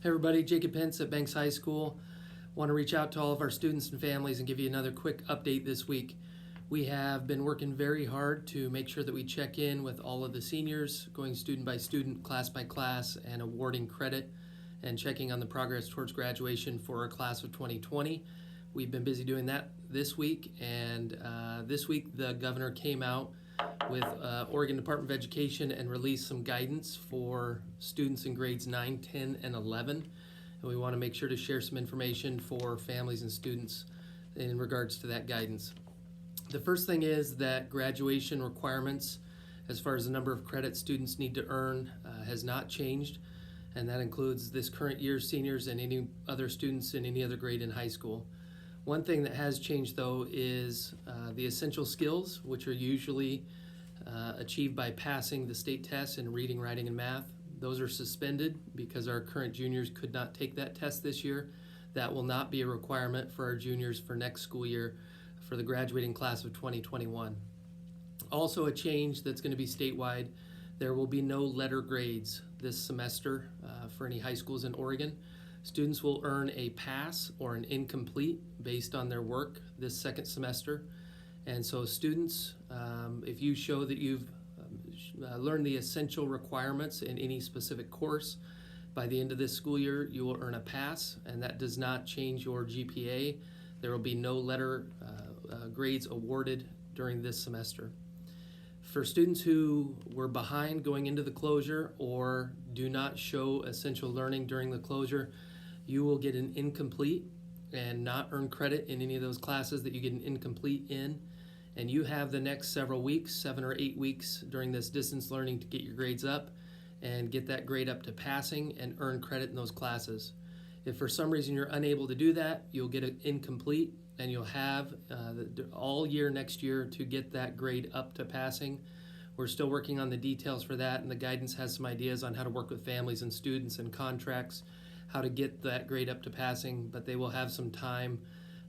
Hey everybody, Jacob Pence at Banks High School. Want to reach out to all of our students and families and give you another quick update this week. We have been working very hard to make sure that we check in with all of the seniors, going student by student, class by class, and awarding credit and checking on the progress towards graduation for our class of 2020. We've been busy doing that this week, and this week the governor came out with Oregon Department of Education and released some guidance for students in grades 9, 10, and 11. And we want to make sure to share some information for families and students in regards to that guidance. The first thing is that graduation requirements, as far as the number of credits students need to earn, has not changed. And that includes this current year's seniors and any other students in any other grade in high school. One thing that has changed, though, is the essential skills, which are usually achieved by passing the state tests in reading, writing, and math. Those are suspended because our current juniors could not take that test this year. That will not be a requirement for our juniors for next school year for the graduating class of 2021. Also a change that's going to be statewide, there will be no letter grades this semester for any high schools in Oregon. Students will earn a pass or an incomplete based on their work this second semester. And so students, if you show that you've learned the essential requirements in any specific course, by the end of this school year, you will earn a pass, and that does not change your GPA. There will be no letter grades awarded during this semester. For students who were behind going into the closure or do not show essential learning during the closure, you will get an incomplete and not earn credit in any of those classes that you get an incomplete in. And you have the next several weeks, 7 or 8 weeks during this distance learning to get your grades up and get that grade up to passing and earn credit in those classes. If for some reason you're unable to do that, you'll get an incomplete and you'll have all year next year to get that grade up to passing. We're still working on the details for that, and the guidance has some ideas on how to work with families and students and contracts, how to get that grade up to passing, but they will have some time,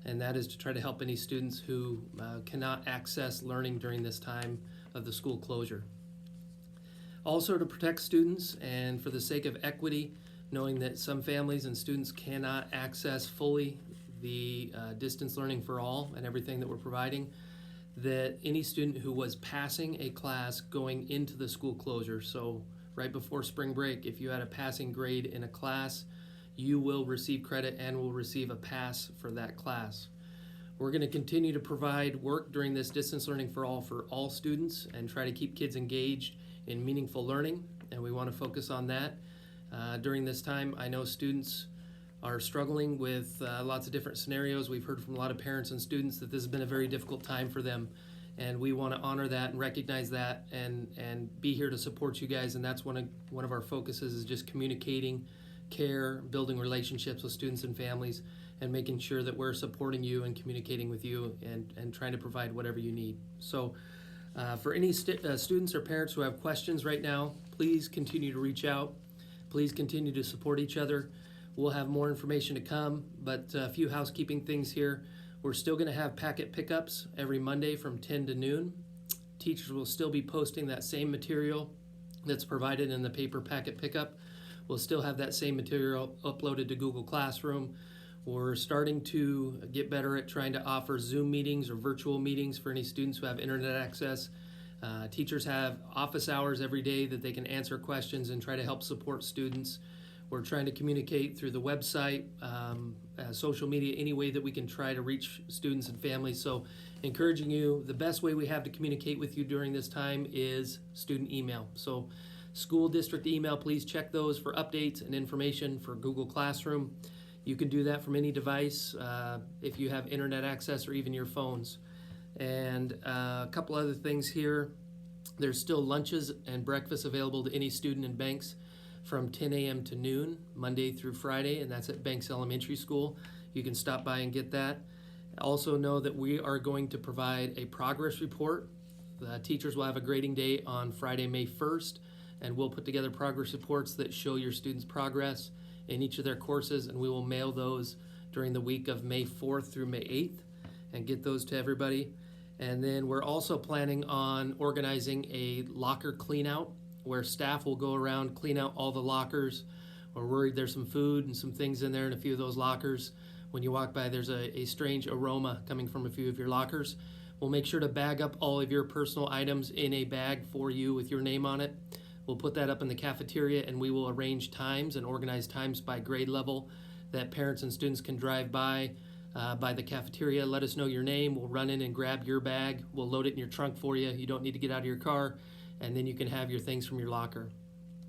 and that is to try to help any students who cannot access learning during this time of the school closure. Also, to protect students and for the sake of equity, knowing that some families and students cannot access fully the distance learning for all and everything that we're providing, that any student who was passing a class going into the school closure, so right before spring break, if you had a passing grade in a class, you will receive credit and will receive a pass for that class. We're going to continue to provide work during this distance learning for all students and try to keep kids engaged in meaningful learning, and we want to focus on that. During this time, I know students are struggling with lots of different scenarios. We've heard from a lot of parents and students that this has been a very difficult time for them, and we want to honor that and recognize that and be here to support you guys. And that's one of our focuses, is just communicating care, building relationships with students and families, and making sure that we're supporting you and communicating with you and trying to provide whatever you need. So for any students or parents who have questions right now, please continue to reach out. Please continue to support each other. We'll have more information to come, but a few housekeeping things here. We're still going to have packet pickups every Monday from 10 to noon. Teachers will still be posting that same material that's provided in the paper packet pickup. We'll still have that same material uploaded to Google Classroom. We're starting to get better at trying to offer Zoom meetings or virtual meetings for any students who have internet access. Teachers have office hours every day that they can answer questions and try to help support students. We're trying to communicate through the website, social media, any way that we can try to reach students and families. So encouraging you, the best way we have to communicate with you during this time is student email. So school district email, please check those for updates and information for Google Classroom. You can do that from any device if you have internet access or even your phones. And a couple other things here. There's still lunches and breakfast available to any student in Banks from 10 a.m. to noon, Monday through Friday, and that's at Banks Elementary School. You can stop by and get that. Also know that we are going to provide a progress report. The teachers will have a grading day on Friday, May 1st, and we'll put together progress reports that show your students' progress in each of their courses, and we will mail those during the week of May 4th through May 8th and get those to everybody. And then we're also planning on organizing a locker clean out where staff will go around, clean out all the lockers. or worried there's some food and some things in there in a few of those lockers, when you walk by there's a strange aroma coming from a few of your lockers, we'll make sure to bag up all of your personal items in a bag for you with your name on it. We'll put that up in the cafeteria, and we will arrange times and organize times by grade level that parents and students can drive by the cafeteria. Let us know your name. We'll run in and grab your bag. We'll load it in your trunk for you. You don't need to get out of your car, and then you can have your things from your locker.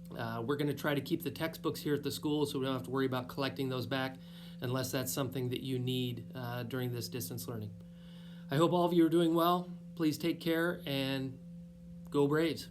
We're going to try to keep the textbooks here at the school so we don't have to worry about collecting those back unless that's something that you need during this distance learning. I hope all of you are doing well. Please take care and go Braves.